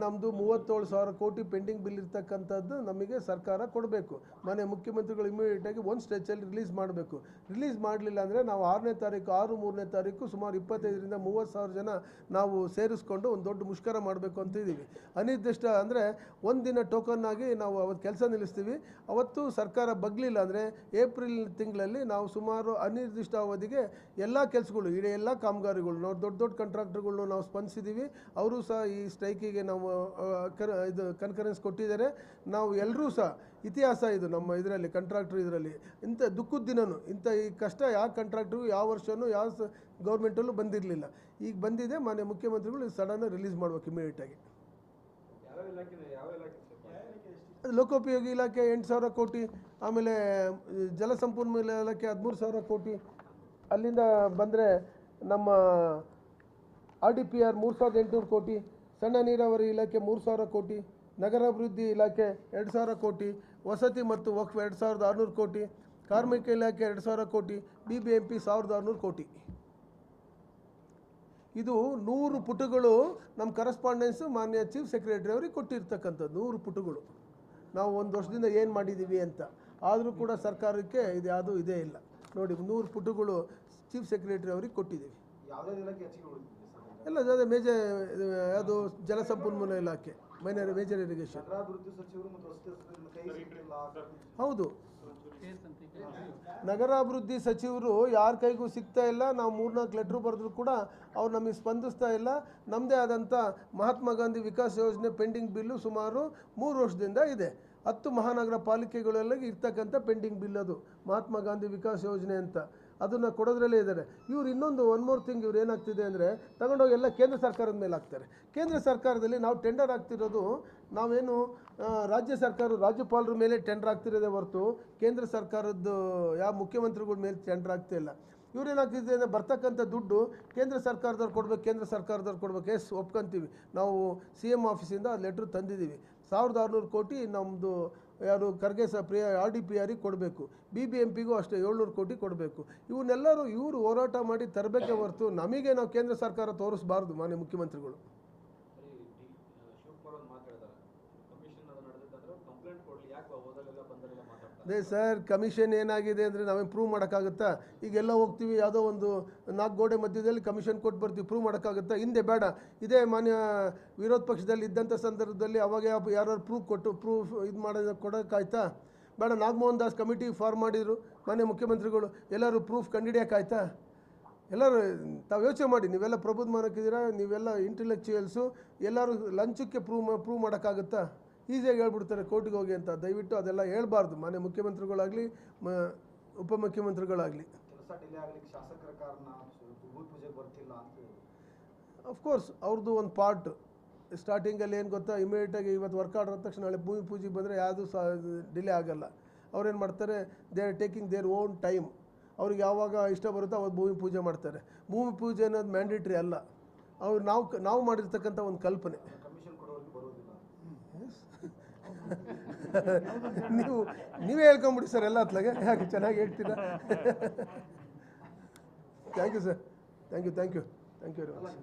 ನಮ್ಮದು 37,000 ಕೋಟಿ pending bill ಇರ್ತಕ್ಕಂಥದ್ದು ನಮಗೆ ಸರ್ಕಾರ ಕೊಡಬೇಕು. ಮಾನ್ಯ ಮುಖ್ಯಮಂತ್ರಿಗಳು ಇಮಿಡಿಯೇಟಾಗಿ ಒಂದು ಸ್ಟ್ರೆಚಲ್ಲಿ ರಿಲೀಸ್ ಮಾಡಬೇಕು. ರಿಲೀಸ್ ಮಾಡಲಿಲ್ಲ ಅಂದರೆ ನಾವು 6ನೇ ತಾರೀಕು 6/3ನೇ ತಾರೀಕು ಸುಮಾರು 25ರಿಂದ 30,000 ಜನ ನಾವು ಸೇರಿಸ್ಕೊಂಡು ಒಂದು ದೊಡ್ಡ ಮುಷ್ಕರ ಮಾಡಬೇಕು ಅಂತ ಇದ್ದೀವಿ. ಅನಿರ್ದಿಷ್ಟ ಅಂದರೆ ಒಂದಿನ ಟೋಕನ್ ಆಗಿ ನಾವು ಅವತ್ತು ಕೆಲಸ ನಿಲ್ಲಿಸ್ತೀವಿ. ಅವತ್ತು ಸರ್ಕಾರ ಬಗ್ಲಿಲ್ಲ ಅಂದರೆ ಏಪ್ರಿಲ್ ತಿಂಗಳಲ್ಲಿ ನಾವು ಸುಮಾರು ಅನಿರ್ದಿಷ್ಟ ಅವಧಿಗೆ ಎಲ್ಲ ಕೆಲಸಗಳು ಇಡೀ ಎಲ್ಲ ಕಾಮಗಾರಿಗಳು ನಾವು ದೊಡ್ಡ ಕಾಂಟ್ರಾಕ್ಟರ್ಗಳು ನಾವು ಸ್ಪಂದಿಸಿದ್ದೀವಿ. ಅವರು ಸಹ ಈ ಸ್ಟ್ರೈಕಿಗೆ ನಾವು ಇದು ಕನ್ಕರೆನ್ಸ್ ಕೊಟ್ಟಿದ್ದಾರೆ. ನಾವು ಎಲ್ಲರೂ ಸಹ ಇತಿಹಾಸ ಇದು ನಮ್ಮ ಇದರಲ್ಲಿ ಕಾಂಟ್ರಾಕ್ಟರ್ ಇದರಲ್ಲಿ ಇಂಥ ದುಃಖದ ದಿನವೂ ಇಂಥ ಈ ಕಷ್ಟ ಯಾವ ಕಾಂಟ್ರಾಕ್ಟ್ರಿಗೂ ಯಾವ ವರ್ಷವೂ ಯಾವ ಗೌರ್ಮೆಂಟಲ್ಲೂ ಬಂದಿರಲಿಲ್ಲ. ಈಗ ಬಂದಿದೆ. ಮಾನ್ಯ ಮುಖ್ಯಮಂತ್ರಿಗಳು ಸಡನ್ ರಿಲೀಸ್ ಮಾಡ್ಬೇಕು ಇಮಿಡಿಯೇಟಾಗಿ. ಲೋಕೋಪಯೋಗಿ ಇಲಾಖೆ 8,000 ಕೋಟಿ, ಆಮೇಲೆ ಜಲಸಂಪನ್ಮೂಲ ಇಲಾಖೆ 13,000 ಕೋಟಿ, ಅಲ್ಲಿಂದ ಬಂದರೆ ನಮ್ಮ RDPR 3,800 ಕೋಟಿ, ಸಣ್ಣ ನೀರಾವರಿ ಇಲಾಖೆ 3,000 ಕೋಟಿ, ನಗರಾಭಿವೃದ್ಧಿ ಇಲಾಖೆ 2,000 ಕೋಟಿ, ವಸತಿ ಮತ್ತು ವಕ್ಫ್ 2,600 ಕೋಟಿ, ಕಾರ್ಮಿಕ ಇಲಾಖೆ 2,000 ಕೋಟಿ, BBMP 1,600 ಕೋಟಿ. ಇದು 100 ಪುಟಗಳು ನಮ್ಮ ಕರೆಸ್ಪಾಂಡೆನ್ಸು ಮಾನ್ಯ ಚೀಫ್ ಸೆಕ್ರೆಟರಿ ಅವರಿಗೆ ಕೊಟ್ಟಿರ್ತಕ್ಕಂಥದ್ದು. 100 ಪುಟಗಳು ನಾವು ಒಂದು ವರ್ಷದಿಂದ ಏನು ಮಾಡಿದ್ದೀವಿ ಅಂತ. ಆದರೂ ಕೂಡ ಸರ್ಕಾರಕ್ಕೆ ಇದು ಯಾವುದೂ ಇದೇ ಇಲ್ಲ. ನೋಡಿ 100 ಪುಟಗಳು ಚೀಫ್ ಸೆಕ್ರೆಟರಿ ಅವ್ರಿಗೆ ಕೊಟ್ಟಿದ್ದೀವಿ. ಎಲ್ಲ ಅದೇ ಮೇಜರ್ ಯಾವುದು ಜಲಸಂಪನ್ಮೂಲ ಇಲಾಖೆ ಮೇಜರ್ ಇರಿಗೇಷನ್. ಹೌದು, ನಗರಾಭಿವೃದ್ಧಿ ಸಚಿವರು ಯಾರ ಕೈಗೂ ಸಿಗ್ತಾ ಇಲ್ಲ. ನಾವು 3-4 ಲೆಟ್ರು ಬರೆದ್ರು ಕೂಡ ಅವ್ರು ನಮಗೆ ಸ್ಪಂದಿಸ್ತಾ ಇಲ್ಲ. ನಮ್ಮದೇ ಆದಂಥ ಮಹಾತ್ಮ ಗಾಂಧಿ ವಿಕಾಸ್ ಯೋಜನೆ ಪೆಂಡಿಂಗ್ ಬಿಲ್ಲು ಸುಮಾರು 3 ವರ್ಷದಿಂದ ಇದೆ. 10 ಮಹಾನಗರ ಪಾಲಿಕೆಗಳೆಲ್ಲ ಇರ್ತಕ್ಕಂಥ ಪೆಂಡಿಂಗ್ ಬಿಲ್ ಅದು ಮಹಾತ್ಮ ಗಾಂಧಿ ವಿಕಾಸ್ ಯೋಜನೆ ಅಂತ. ಅದನ್ನು ಕೊಡೋದ್ರಲ್ಲೇ ಇದ್ದಾರೆ ಇವರು. ಇನ್ನೊಂದು ಒನ್ ಮೋರ್ ಥಿಂಗ್, ಇವ್ರು ಏನಾಗ್ತಿದೆ ಅಂದರೆ ತಗೊಂಡೋಗಿ ಎಲ್ಲ ಕೇಂದ್ರ ಸರ್ಕಾರದ ಮೇಲೆ ಹಾಕ್ತಾರೆ. ಕೇಂದ್ರ ಸರ್ಕಾರದಲ್ಲಿ ನಾವು ಟೆಂಡರ್ ಆಗ್ತಿರೋದು ನಾವೇನು ರಾಜ್ಯ ಸರ್ಕಾರ ರಾಜ್ಯಪಾಲರ ಮೇಲೆ ಟೆಂಡರ್ ಆಗ್ತಿರೋದೇ ಹೊರತು ಕೇಂದ್ರ ಸರ್ಕಾರದ್ದು ಯಾವ ಮುಖ್ಯಮಂತ್ರಿಗಳ ಮೇಲೆ ಟೆಂಡರ್ ಆಗ್ತಿಲ್ಲ. ಇವ್ರೇನಾಗ್ತಿದೆ ಅಂದರೆ ಬರ್ತಕ್ಕಂಥ ದುಡ್ಡು ಕೇಂದ್ರ ಸರ್ಕಾರದವ್ರು ಕೊಡ್ಬೇಕು, ಕೇಂದ್ರ ಸರ್ಕಾರದವ್ರು ಕೊಡ್ಬೇಕು. ಎಸ್, ಒಪ್ಕೊಂತೀವಿ. ನಾವು CM ಆಫೀಸಿಂದ ಲೆಟ್ರ್ ತಂದಿದ್ದೀವಿ. 1,600 ಕೋಟಿ ನಮ್ಮದು ಯಾರು ಖರ್ಗೆ ಪ್ರಿಯ RDPR ಕೊಡಬೇಕು. BBMPಗೂ ಅಷ್ಟೇ 700 ಕೋಟಿ ಕೊಡಬೇಕು. ಇವನ್ನೆಲ್ಲರೂ ಇವರು ಹೋರಾಟ ಮಾಡಿ ತರಬೇಕೇ ಹೊರತು ನಮಗೆ ನಾವು ಕೇಂದ್ರ ಸರ್ಕಾರ ತೋರಿಸಬಾರ್ದು. ಮಾನ್ಯ ಮುಖ್ಯಮಂತ್ರಿಗಳು ಅದೇ ಸರ್, ಕಮಿಷನ್ ಏನಾಗಿದೆ ಅಂದರೆ ನಾವೇನು ಪ್ರೂವ್ ಮಾಡೋಕ್ಕಾಗುತ್ತಾ? ಈಗೆಲ್ಲ ಹೋಗ್ತೀವಿ ಯಾವುದೋ ಒಂದು 4 ಗೋಡೆ ಮಧ್ಯದಲ್ಲಿ ಕಮಿಷನ್ ಕೊಟ್ಟು ಬರ್ತೀವಿ, ಪ್ರೂವ್ ಮಾಡೋಕ್ಕಾಗುತ್ತಾ? ಹಿಂದೆ ಬೇಡ. ಇದೇ ಮಾನ್ಯ ವಿರೋಧ ಪಕ್ಷದಲ್ಲಿ ಇದ್ದಂಥ ಸಂದರ್ಭದಲ್ಲಿ ಅವಾಗ ಯಾರು ಪ್ರೂಫ್ ಇದು ಕೊಡೋಕ್ಕಾಯ್ತಾ? ಬೇಡ. ನಾಗಮೋಹನ್ ದಾಸ್ ಕಮಿಟಿ ಫಾರ್ಮ್ ಮಾಡಿದರು ಮಾನ್ಯ ಮುಖ್ಯಮಂತ್ರಿಗಳು. ಎಲ್ಲರೂ ಪ್ರೂಫ್ ಕಂಡುಹಿಡಿಯೋಕ್ಕಾಯ್ತಾ? ಎಲ್ಲರೂ ತಾವು ಯೋಚನೆ ಮಾಡಿ. ನೀವೆಲ್ಲ ಪ್ರಬುದ್ಧಮಾನಕ್ಕಿದ್ದೀರಾ, ನೀವೆಲ್ಲ ಇಂಟೆಲೆಕ್ಚುಯಲ್ಸು. ಎಲ್ಲರೂ ಲಂಚಕ್ಕೆ ಪ್ರೂವ್ ಮಾಡೋಕ್ಕಾಗುತ್ತಾ? ಈಸಿಯಾಗಿ ಹೇಳ್ಬಿಡ್ತಾರೆ ಕೋರ್ಟಿಗೆ ಹೋಗಿ ಅಂತ. ದಯವಿಟ್ಟು ಅದೆಲ್ಲ ಹೇಳ್ಬಾರ್ದು ಮಾನ್ಯ ಮುಖ್ಯಮಂತ್ರಿಗಳಾಗಲಿ ಉಪಮುಖ್ಯಮಂತ್ರಿಗಳಾಗಲಿ. ಅಫ್ಕೋರ್ಸ್ ಅವ್ರದ್ದು ಒಂದು ಪಾರ್ಟ್. ಸ್ಟಾರ್ಟಿಂಗಲ್ಲಿ ಏನು ಗೊತ್ತಾ, ಇಮಿಡಿಯೇಟಾಗಿ ಇವತ್ತು ವರ್ಕ್ ಆರ್ಡರ್ ಆದ ತಕ್ಷಣ ನಾಳೆ ಭೂಮಿ ಪೂಜೆಗೆ ಬಂದರೆ ಯಾವುದೂ ಡಿಲೇ ಆಗಲ್ಲ. ಅವ್ರೇನು ಮಾಡ್ತಾರೆ, they are taking their own time. ಅವ್ರಿಗೆ ಯಾವಾಗ ಇಷ್ಟ ಬರುತ್ತೋ ಅವತ್ತು ಭೂಮಿ ಪೂಜೆ ಮಾಡ್ತಾರೆ. ಭೂಮಿ ಪೂಜೆ ಅನ್ನೋದು ಮ್ಯಾಂಡೇಟ್ರಿ ಅಲ್ಲ. ಅವ್ರು ನಾವು ಮಾಡಿರ್ತಕ್ಕಂಥ ಒಂದು ಕಲ್ಪನೆ. ನೀವೇ ಹೇಳ್ಕೊಂಬಿಡಿ ಸರ್ ಎಲ್ಲ ಹತ್ಲಾಗೆ. ಯಾಕೆ ಚೆನ್ನಾಗಿ ಹೇಳ್ತೀರಾ? Thank you sir, thank you very much.